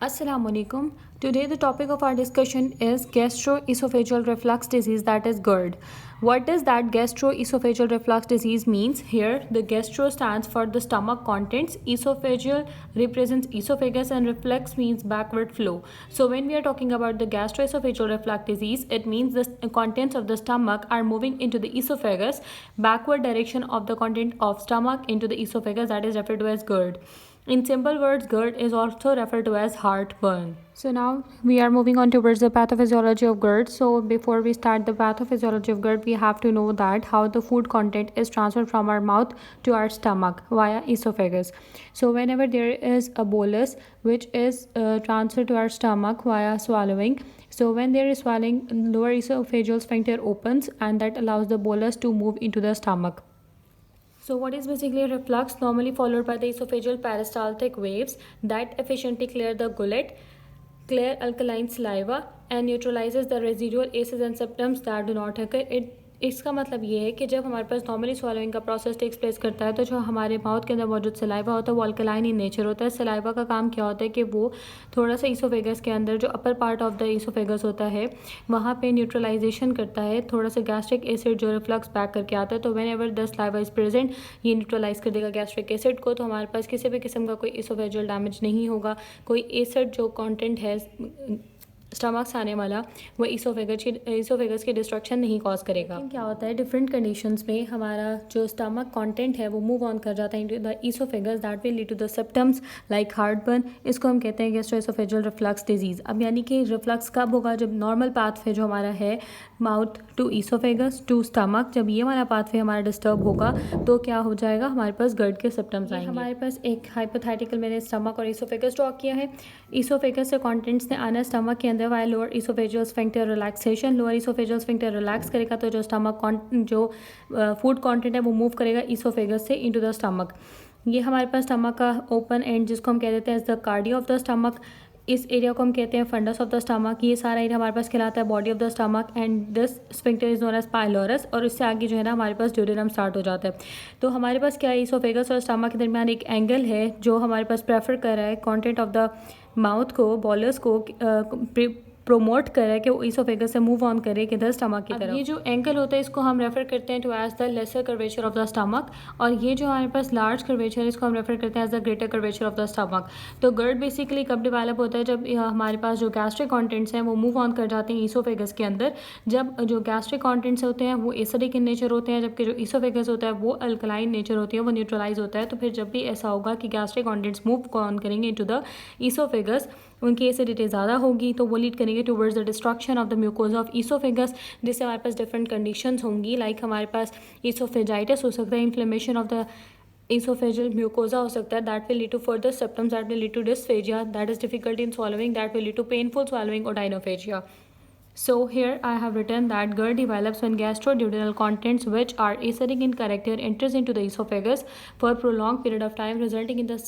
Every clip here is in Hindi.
Assalamualaikum. Today the topic of our discussion is gastroesophageal reflux disease, that is GERD. What does that gastroesophageal reflux disease means? Here the gastro stands for the stomach contents, esophageal represents esophagus, and reflux means backward flow. So when we are talking about the gastroesophageal reflux disease, it means the contents of the stomach are moving into the esophagus, backward direction of the content of stomach into the esophagus, that is referred to as GERD. In simple words, GERD is also referred to as heartburn. So now we are moving on towards the pathophysiology of GERD. So before we start the pathophysiology of GERD, we have to know that how the food content is transferred from our mouth to our stomach via esophagus. So whenever there is a bolus which is transferred to our stomach via swallowing, so when there is swallowing, lower esophageal sphincter opens and that allows the bolus to move into the stomach. So what is basically reflux? Normally followed by the esophageal peristaltic waves that efficiently clear the gullet, clear alkaline saliva and neutralizes the residual aces and symptoms that do not occur. इसका मतलब ये है कि जब हमारे पास नॉर्मली swallowing का प्रोसेस टेक्स प्लेस करता है तो जो हमारे माउथ के अंदर मौजूद सलाइवा होता है वो अल्कलाइन इन नेचर होता है. सलाइवा का काम क्या होता है कि वो थोड़ा सा ईसोफेगस के अंदर जो upper part of the oesophagus होता है वहाँ पे न्यूट्रलाइजेशन करता है, थोड़ा सा गैस्ट्रिक एसिड जो रिफ्लक्स बैक करके आता है. तो when ever the saliva is present ये न्यूट्रलाइज कर देगा गैस्ट्रिक एसिड को. तो हमारे पास किसी भी किस्म का कोई ईसोफेजियल डैमेज नहीं होगा. कोई एसिड जो कॉन्टेंट है स्टमक से आने वाला वो ईसोफेगस की डिस्ट्रक्शन नहीं कॉज करेगा. क्या होता है डिफरेंट कंडीशंस में हमारा जो स्टमक कंटेंट है वो मूव ऑन कर जाता है into the oesophagus that will lead to the symptoms like heartburn. इसको हम कहते हैं गैस्ट्रोएसोफेजियल रिफ्लक्स डिजीज़. अब यानी कि रिफ्लक्स कब होगा? जब नॉर्मल पाथवे जो हमारा है mouth to oesophagus to stomach, जब ये वाला पाथवे हमारा डिस्टर्ब होगा तो क्या हो जाएगा, हमारे पास GERD के सिम्पटम्स आएंगे. हमारे पास एक हाइपोथेटिकल मैंने स्टमक और ईसोफेगस ड्रॉ किया है. ईसोफेगस से कॉन्टेंट्स ने आना स्टमक के अंदर via lower oesophageal sphincter relaxation. Lower oesophageal sphincter relax करेगा तो जो स्टमक जो फूड कंटेंट है वो मूव करेगा ईसोफेगस से इनटू द स्टमक. ये हमारे पास स्टमक का ओपन एंड जिसको हम कह देते हैं as the cardio of the stomach. इस एरिया को हम कहते हैं फंडस ऑफ द स्टमक. ये सारा एरिया हमारे पास कहलाता है body of the stomach and this sphincter is known as pylorus. और इससे आगे जो है ना हमारे पास ड्यूडेनम स्टार्ट हो जाता है. तो हमारे पास क्या है, ईसोफेगस और स्टमक के दरमियान एक एंगल है जो हमारे पास प्रेफर कर रहा है कॉन्टेंट ऑफ द माउथ को, बॉलस को प्रोमोट करे कि वो ईसोफेगस से मूव ऑन करे किधर स्टमक की तरफ. ये जो एंगल होता है इसको हम रेफर करते हैं to as the lesser curvature of the stomach. और ये जो हमारे पास लार्ज कर्वेचर है इसको हम रेफर करते हैं as the greater curvature of the stomach. तो GERD बेसिकली कब डेवलप होता है, जब हमारे पास जो गैस्ट्रिक कॉन्टेंट्स हैं वो मूव ऑन कर जाते हैं ईसोफेगस के अंदर. जब जो गैस्ट्रिक कॉन्टेंट्स होते हैं वो एसिडिक इन नेचर होते हैं, जबकि जो ईसोफेगस होता है वो अल्कलाइन नेचर होती है, वो न्यूट्रलाइज होता है. तो फिर जब भी ऐसा होगा कि गैस्ट्रिक कॉन्टेंट्स मूव ऑन करेंगे इनटू द ईसोफेगस, उनकी एसिडिटी ज़्यादा होगी तो वो लीड करेंगे towards the destruction of the mucosa of oesophagus, जिससे हमारे पास डिफरेंट कंडीशंस होंगी. लाइक हमारे पास ईसोफेजाइटिस हो सकता है, inflammation of the esophageal mucosa हो सकता है, that will lead to further symptoms that will lead to dysphagia, that is difficulty in swallowing, that will lead to painful swallowing or dinophagia. So here I have written that GERD develops when gastroduodenal contents which are acidic in character enters into the esophagus for a prolonged period of time resulting in the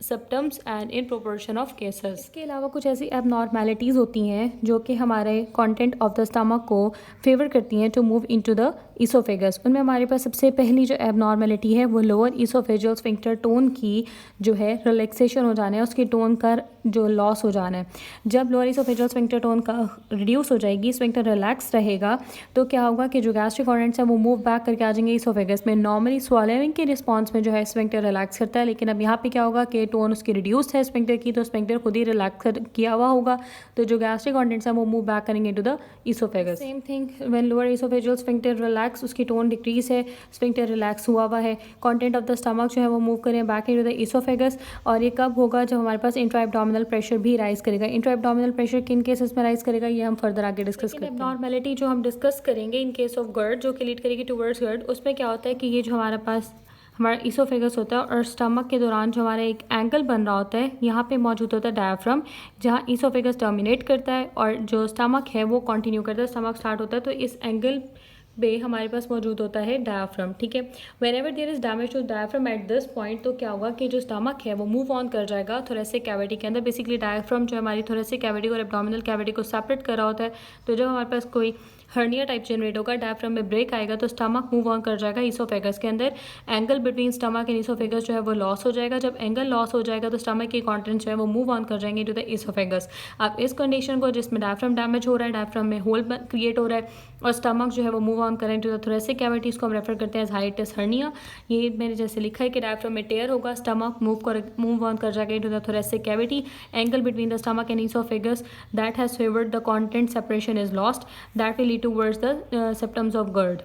symptoms and in proportion of cases. इसके अलावा कुछ ऐसी एबनॉर्मेलिटीज़ होती हैं जो कि हमारे कंटेंट ऑफ द स्टमक को फेवर करती हैं to move into the oesophagus. उनमें हमारे पास सबसे पहली जो एबनॉर्मेलिटी है वो लोअर ईसोफेजियल स्फिंक्टर टोन की जो है रिलैक्सेशन हो जाना है, उसकी टोन का जो लॉस हो जाना है. जब लोअर ईसोफेजियल स्फिंक्टर टोन का रिड्यूस हो जाएगी, स्फिंक्टर रिलैक्स रहेगा, तो क्या होगा कि जो गैस्ट्रिक कॉन्टेंट्स हैं वो मूव बैक करके आ जाएंगे ईसोफेगस में. नॉर्मली स्वॉलोइंग के रिस्पॉन्स में जो है स्फिंक्टर रिलैक्स करता है, लेकिन अब यहाँ पे क्या होगा कि टोन उसकी रिड्यूस है स्फिंक्टर की, तो स्फिंक्टर खुद ही रिलैक्स किया हुआ होगा, तो जो गैस्ट्रिक कॉन्टेंट्स हैं वो मूव बैक करेंगे into the oesophagus. Same thing when lower oesophageal sphincter relax, उसकी टोन डिक्रीज है, स्फिंक्टर रिलैक्स हुआ है, कंटेंट ऑफ द स्टमक जो है वो मूव करें बैक इनटू द ईसोफेगस. और ये कब होगा, जब हमारे पास इंट्रा एब्डोमिनल प्रेशर भी राइज करेगा. इंट्रा एब्डोमिनल प्रेशर किन केसेस में राइज करेगा ये हम फर्दर आगे डिस्कस करेंगे. एबनॉर्मेलिटी जो हम डिस्कस करेंगे इन केस ऑफ GERD जो कि लीड करेगी टुवर्ड्स GERD, उसमें क्या होता है कि ये जो हमारा ईसोफेगस होता है और स्टमक के दौरान जो हमारा एक एंगल बन रहा होता है, यहाँ पे मौजूद होता है डायफ्राम, जहाँ ईसोफेगस टर्मिनेट करता है और जो स्टमक है वो कंटिन्यू करता है. स्टमक स्टार्ट होता है तो इस एंगल पे हमारे पास मौजूद होता है डायाफ्राम, ठीक है। Whenever there is damage to diaphragm at this point, तो क्या होगा कि जो स्टमक है वो मूव ऑन कर जाएगा थोरेसिक कैविटी के अंदर। बेसिकली डायाफ्राम जो हमारी थोरेसिक कैविटी और एब्डोमिनल कैविटी को सेपरेट कर रहा होता है। तो जब हमारे पास कोई हर्निया टाइप जनरेट होगा, डायफ्राम में ब्रेक आएगा, तो स्टमक मूव ऑन कर जाएगा ईसोफेगस के अंदर। Angle between stomach and oesophagus जो है वो लॉस हो जाएगा। जब एंगल लॉस हो जाएगा तो स्टमक के कॉन्टेंट्स जो है वो मूव ऑन कर जाएंगे टू द ईसोफेगस। अब इस कंडीशन को, जिसमें डायफ्राम डैमेज हो रहा है, डायफ्राम में होल क्रिएट हो रहा है और स्टमक जो है वो मूव ऑन करें टू द थोरेसिक कैविटी, इसको हम रेफर करते हैं एज हाइटिस हर्निया। ये मैंने जैसे लिखा है कि डायफ्राम में टेयर होगा, स्टमक मूव ऑन कर जाएगा to the thoracic cavity. Angle between the stomach and oesophagus that has favoured the content separation is lost, that will lead towards the symptoms of GERD.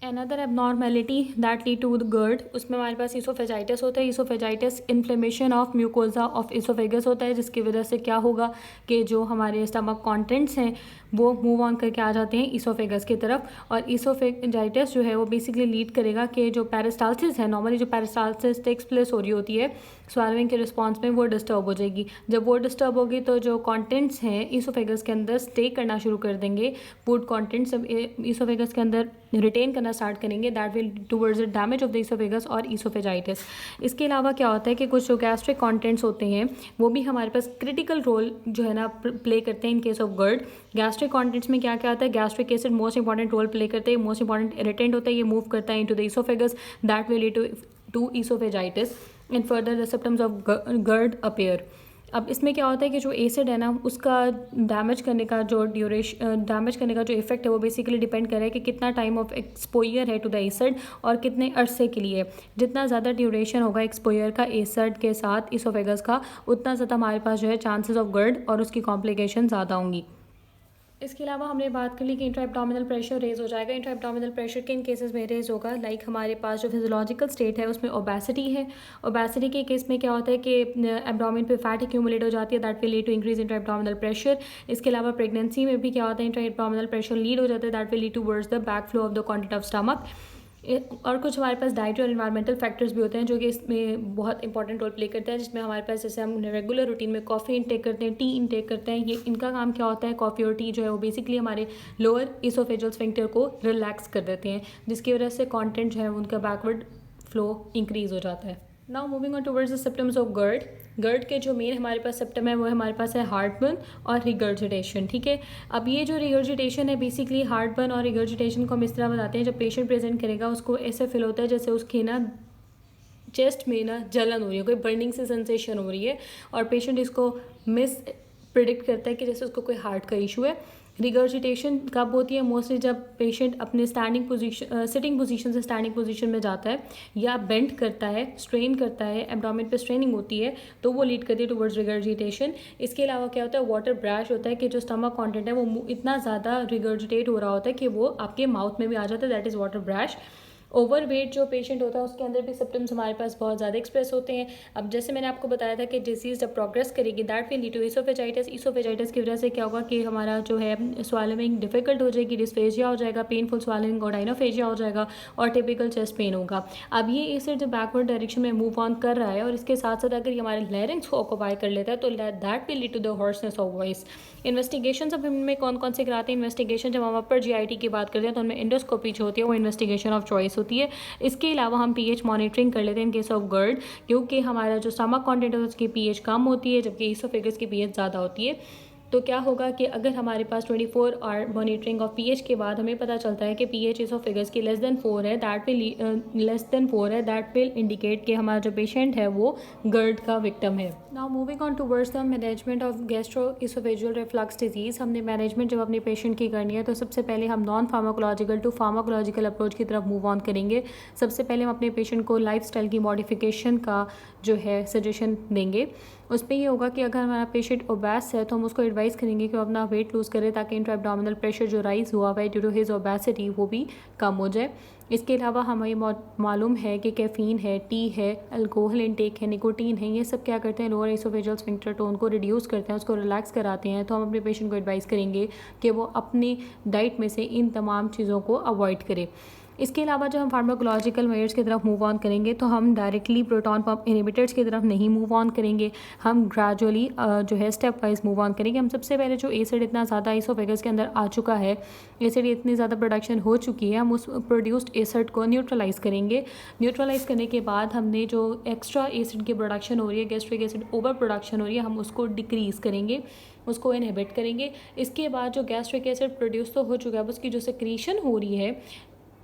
Another abnormality that lead to the GERD, उसमें हमारे पास ईसोफेजाइटिस होता है। Oesophagitis inflammation of mucosa of oesophagus होता है, जिसकी वजह से क्या होगा कि जो हमारे स्टमक कॉन्टेंट्स हैं वो मूव ऑन करके आ जाते हैं ईसोफेगस की तरफ। और ईसोफेजाइटिस जो है वो बेसिकली लीड करेगा कि जो पेरिस्टाल्सिस है, नॉर्मली जो पेरिस्टाल्सिस टेक्स प्लेस हो रही होती है स्वालोइंग के रिस्पॉन्स में, वो डिस्टर्ब हो जाएगी। जब वो डिस्टर्ब होगी तो जो कॉन्टेंट्स हैं ईसोफेगस के अंदर स्टे करना शुरू कर देंगे, फूड कॉन्टेंट्स ईसोफेगस के अंदर रिटेन करना स्टार्ट करेंगे, that will towards the damage of the oesophagus और ईसोफेजाइटिस। इसके अलावा क्या होता है कि कुछ जो गैस्ट्रिक कॉन्टेंट्स होते हैं वो भी हमारे पास क्रिटिकल रोल जो है ना प्ले करते हैं in case of GERD। Gastric contents में क्या क्या आता है, gastric acid most important role play करते हैं, मोस्ट इंपॉर्टेंट इरिटेंट होता है, ये मूव करता है into the oesophagus, that will lead to oesophagitis and further the symptoms of GERD appear. अब इसमें क्या होता है कि जो एसिड है ना उसका डैमेज करने का जो डैमेज करने का जो इफेक्ट है वो बेसिकली डिपेंड करे कि कितना टाइम ऑफ एक्सपोयर है टू द एसिड और कितने अरसे के लिए। जितना ज़्यादा ड्यूरेशन होगा एक्सपोयर का एसिड के साथ ईसोफेगस का, उतना ज़्यादा हमारे पास जो है चांसेस ऑफ GERD और उसकी कॉम्प्लिकेशन ज़्यादा होंगी। इसके अलावा हमने बात कर ली कि इंट्रा एब्डोमिनल प्रेशर रेज हो जाएगा। इंट्रा एब्डोमिनल प्रेशर किन केसेस में रेज होगा, लाइक हमारे पास जो फिजियोलॉजिकल स्टेट है उसमें ओबेसिटी है। ओबेसिटी के केस में क्या होता है कि एब्डोमिन पे फैट एक्यूमुलेट हो जाती है, that will lead to increase intra abdominal pressure. इसके अलावा प्रेगनेंसी में भी क्या होता है, इंट्रा एब्डोमिनल प्रेशर लीड हो जाता है, that will lead towards the back flow of the content of stomach. और कुछ हमारे पास डाइटरी और इन्वायरमेंटल फैक्टर्स भी होते हैं जो कि इसमें बहुत इंपॉर्टेंट रोल प्ले करते हैं, जिसमें हमारे पास जैसे हम रेगुलर रूटीन में कॉफ़ी इनटेक करते हैं, टी इनटेक करते हैं, ये इनका काम क्या होता है, कॉफ़ी और टी जो है वो बेसिकली हमारे लोअर ईसोफेजियल स्फिंक्टर को रिलैक्स कर देते हैं, जिसकी वजह से कंटेंट जो है उनका बैकवर्ड फ्लो इंक्रीज हो जाता है। Now moving on towards the symptoms of GERD। GERD के जो मेन हमारे पास सिम्पटम है वो हमारे पास है हार्टबर्न और रिगर्जिटेशन, ठीक है। अब ये जो रिगर्जिटेशन है, बेसिकली हार्टबर्न और रिगर्जिटेशन को हम इस तरह बताते हैं, जब पेशेंट प्रेजेंट करेगा उसको ऐसे फील होता है जैसे उसके ना चेस्ट में ना जलन हो रही है, कोई बर्निंग से सेंसेशन हो रही है, और पेशेंट इसको मिस प्रिडिक्ट करता है कि जैसे उसको कोई हार्ट का इशू है। रिगर्जिटेशन कब होती है, मोस्टली जब पेशेंट अपने सिटिंग पोजीशन से स्टैंडिंग पोजीशन में जाता है या बेंड करता है, स्ट्रेन करता है, एब्डोमेन पे स्ट्रेनिंग होती है, तो वो लीड करती है टुवर्ड्स रिगर्जिटेशन। इसके अलावा क्या होता है, वाटर ब्रैश होता है कि जो स्टमक कंटेंट है वो इतना ज़्यादा रिगर्जिटेट हो रहा होता है कि वो आपके माउथ में भी आ जाता है, that is water brash. Overweight जो पेशेंट होता है उसके अंदर भी सिम्टम्स हमारे पास बहुत ज़्यादा एक्सप्रेस होते हैं। अब जैसे मैंने आपको बताया था कि डिजीज़ जब प्रोग्रेस करेगी that will lead to oesophagitis. Oesophagitis की वजह से क्या होगा कि हमारा जो है स्वालोइंग डिफिकल्ट हो जाएगी, डिस्फेजिया हो जाएगा, पेनफुल स्वालोइंग और डायनोफेजिया हो जाएगा और टिपिकल चेस्ट पेन होगा। अब ये एसिड जो बैकवर्ड डायरेक्शन में मूव ऑन कर रहा है और इसके साथ साथ अगर ये हमारे लैरिंग्स को ऑक्यूपाई कर लेता है तो that will lead to the hoarseness of voice. Investigation अब इनमें कौन कौन से कराते हैं, इन्वेस्टिगेशन जब हम अपर GIT की बात करते हैं तो उनमें एंडोस्कोपी जो होती है वो इन्वेस्टिगेशन ऑफ चॉइस होती है। इसके अलावा हम pH मॉनिटरिंग कर लेते हैं इन केस ऑफ GERD, क्योंकि हमारा जो स्टमक कंटेंट है उसकी pH कम होती है जबकि ईसोफेगस की pH ज़्यादा होती है। तो क्या होगा कि अगर हमारे पास 24 आवर मॉनिटरिंग ऑफ pH के बाद हमें पता चलता है कि pH ईसोफेगस की लेस देन 4 है, दैट विल इंडिकेट कि हमारा जो पेशेंट है वो GERD का विक्टिम है। Now moving on towards the management of gastro oesophageal reflux disease. हमने मैनेजमेंट जब अपने पेशेंट की करनी है तो सबसे पहले हम non pharmacological to pharmacological approach की तरफ मूव ऑन करेंगे। सबसे पहले हम अपने पेशेंट को लाइफस्टाइल की मॉडिफिकेशन का जो है सजेशन देंगे। उस पर ये होगा कि अगर हमारा पेशेंट ओबेस है तो हम उसको एडवाइस करेंगे कि वो अपना वेट लूज़ करे ताकि इंट्रा एब्डोमिनल प्रेशर जो राइज हुआ है ड्यू टू हिज ओबेसिटी वो भी कम हो जाए। इसके अलावा हमें मालूम है कि कैफ़ीन है, टी है, अल्कोहल इनटेक है, निकोटीन है, ये सब क्या करते हैं, लोअर ईसोफेजियल स्फिंक्टर टोन को रिड्यूस करते हैं, उसको रिलैक्स कराते हैं। तो हम अपने पेशेंट को एडवाइस करेंगे कि वो अपनी डाइट में से इन तमाम चीज़ों को अवॉइड करे। इसके अलावा जब हम फार्माकोलॉजिकल मेजर्स की तरफ मूव ऑन करेंगे तो हम डायरेक्टली प्रोटॉन पंप इनहिबिटर्स की तरफ नहीं मूव ऑन करेंगे, हम ग्रेजुअली जो है स्टेप वाइज मूव ऑन करेंगे। हम सबसे पहले जो एसिड इतना ज़्यादा इसोफेगस के अंदर आ चुका है, एसिड इतनी ज़्यादा प्रोडक्शन हो चुकी है, हम उस प्रोड्यूस्ड एसिड को न्यूट्रलाइज करेंगे। न्यूट्रलाइज करने के बाद हमने जो एक्स्ट्रा एसिड की प्रोडक्शन हो रही है, गैस्ट्रिक एसिड ओवर प्रोडक्शन हो रही है, हम उसको डिक्रीज़ करेंगे, उसको इनहिबिट करेंगे। इसके बाद जो गैस्ट्रिक एसिड प्रोड्यूस तो हो चुका है, उसकी जो सेक्रीशन हो रही है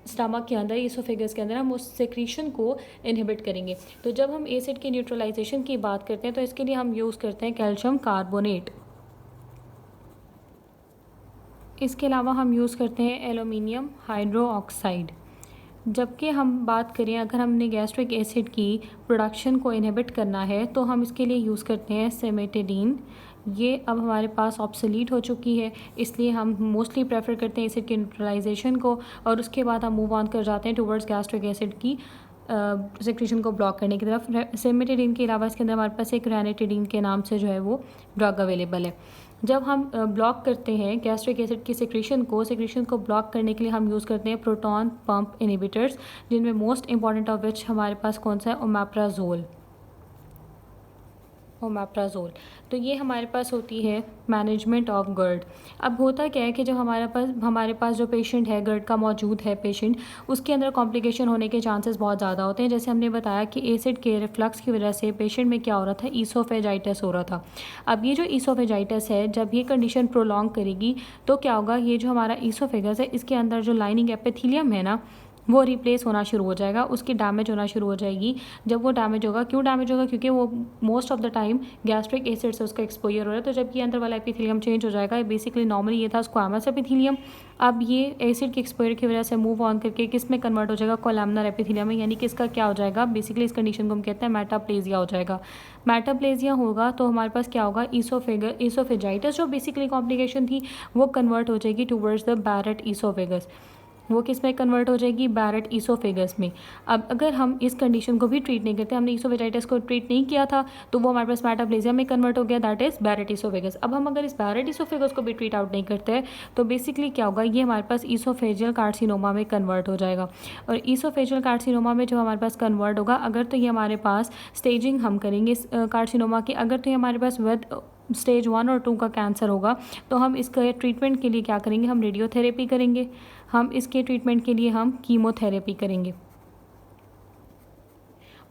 स्टमक के अंदर, इसोफेगस के अंदर, हम उस सेक्रीशन को इनहिबिट करेंगे। तो जब हम एसिड के न्यूट्रलाइजेशन की बात करते हैं तो इसके लिए हम यूज़ करते हैं कैल्शियम कार्बोनेट। इसके अलावा हम यूज़ करते हैं एल्यूमिनियम हाइड्रोक्साइड। जबकि हम बात करें अगर हमने गैस्ट्रिक एसिड की प्रोडक्शन को इनहिबिट करना है तो हम इसके लिए यूज़ करते हैं सिमेटिडीन। ये अब हमारे पास ऑब्सोलीट हो चुकी है, इसलिए हम मोस्टली प्रेफर करते हैं एसिड के न्यूट्रलाइजेशन को, और उसके बाद हम मूव ऑन कर जाते हैं टुवर्ड्स गैस्ट्रिक एसिड की सेक्रेशन को ब्लॉक करने की तरफ। सिमेटिडीन के अलावा इसके अंदर हमारे पास एक रैनिटिडीन के नाम से जो है वो ड्रग अवेलेबल है। जब हम ब्लॉक करते हैं गैस्ट्रिक एसिड की सेक्रेशन को ब्लॉक करने के लिए हम यूज़ करते हैं प्रोटॉन पंप इनहिबिटर्स, जिनमें मोस्ट इंपॉर्टेंट ऑफ विच हमारे पास कौन सा है, ओमेप्राजोल। तो ये हमारे पास होती है मैनेजमेंट ऑफ गर्ड। अब होता क्या है कि जब हमारे पास जो पेशेंट है, गर्ड का मौजूद है पेशेंट, उसके अंदर कॉम्प्लिकेशन होने के चांसेस बहुत ज़्यादा होते हैं। जैसे हमने बताया कि एसिड के रिफ्लक्स की वजह से पेशेंट में क्या हो रहा था, ईसोफेजाइटिस हो रहा था। अब ये जो ईसोफेजाइटिस है, जब ये कंडीशन प्रोलॉन्ग करेगी तो क्या होगा, ये जो हमारा ईसोफेगस है इसके अंदर जो लाइनिंग एपिथेलियम है ना, वो रिप्लेस होना शुरू हो जाएगा, उसकी डैमेज होना शुरू हो जाएगी। जब वो डैमेज होगा, क्यों डैमेज होगा, क्योंकि वो most of the time gastric acid से उसका एक्सपोजर हो रहा है। तो जब ये अंदर वाला एपिथेलियम चेंज हो जाएगा, बेसिकली नॉर्मली ये था स्क्वामस एपिथेलियम, अब ये एसिड के एक्सपोजर की वजह से मूव ऑन करके किस में कन्वर्ट हो जाएगा, कोलैमिनर एपिथेलियम में, यानी कि इसका क्या हो जाएगा, बेसिकली इस कंडीशन को हम कहते हैं मेटाप्लेजिया हो जाएगा। मेटाप्लेजिया होगा तो हमारे पास क्या होगा, ईसोफेजाइटिस जो बेसिकली कॉम्प्लिकेशन थी वो कन्वर्ट हो जाएगी टूवर्ड्स द बैरेट ईसोफेगस। वो किस में कन्वर्ट हो जाएगी, बैरेट ईसोफेगस में। अब अगर हम इस कंडीशन को भी ट्रीट नहीं करते, हमने ईसोफेजाइटिस को ट्रीट नहीं किया था, तो वो हमारे पास मेटाप्लेजिया में कन्वर्ट हो गया, दैट इज़ बैरेट ईसोफेगस। अब हम अगर इस बैरेट ईसोफेगस को भी ट्रीट आउट नहीं करते हैं तो बेसिकली क्या होगा, ये हमारे पास ईसोफेजियल कार्सिनोमा में कन्वर्ट हो जाएगा। और ईसोफेजियल कार्सिनोमा में जब हमारे पास कन्वर्ट होगा, अगर तो ये हमारे पास स्टेजिंग हम करेंगे इस कार्सिनोमा की, अगर तो ये हमारे पास विद स्टेज 1 और 2 का कैंसर होगा तो हम इसका ट्रीटमेंट के लिए क्या करेंगे, हम रेडियोथेरेपी करेंगे, हम इसके ट्रीटमेंट के लिए हम कीमोथेरेपी करेंगे।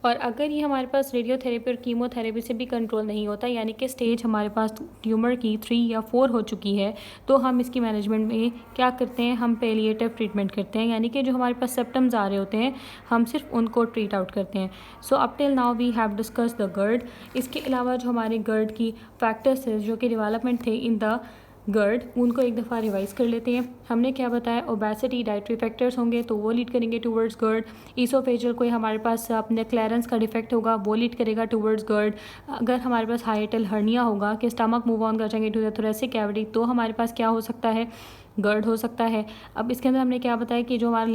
और अगर ये हमारे पास रेडियोथेरेपी और कीमोथेरेपी से भी कंट्रोल नहीं होता, यानी कि स्टेज हमारे पास ट्यूमर की 3 या 4 हो चुकी है, तो हम इसकी मैनेजमेंट में क्या करते हैं, हम पैलिएटिव ट्रीटमेंट करते हैं, यानी कि जो हमारे पास सिम्पटम्स आ रहे होते हैं हम सिर्फ उनको ट्रीट आउट करते हैं। So up till now we have discuss the गर्ड। इसके अलावा जो हमारे गर्ड की फैक्टर्स है जो कि डेवलपमेंट थे इन द गर्ड, उनको एक दफ़ा रिवाइज कर लेते हैं। हमने क्या बताया, ओबेसिटी, डाइटरी फैक्टर्स होंगे तो वो लीड करेंगे टूवर्ड्स गर्ड। ईसोफेजियल कोई हमारे पास अपने क्लियरेंस का डिफेक्ट होगा, वो लीड करेगा टूवर्ड्स गर्ड। अगर हमारे पास हाइटल हर्निया होगा कि स्टमक मूव ऑन कर जाएंगे टू द थोरेसिक कैविटी, तो हमारे पास क्या हो सकता है, गर्ड हो सकता है। अब इसके अंदर हमने क्या बताया कि जो हमारा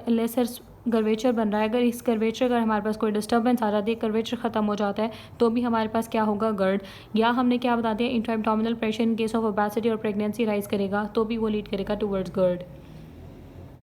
लेसर कर्वेचर बन रहा है, अगर इस कर्वेचर अगर हमारे पास कोई डिस्टर्बेंस आ जाती है, कर्वेचर ख़त्म हो जाता है, तो भी हमारे पास क्या होगा, गर्ड। या हमने क्या बता दिया, intra abdominal pressure in case of obesity और प्रेगनेंसी राइज करेगा तो भी वो लीड करेगा टूवर्ड्स गर्ड।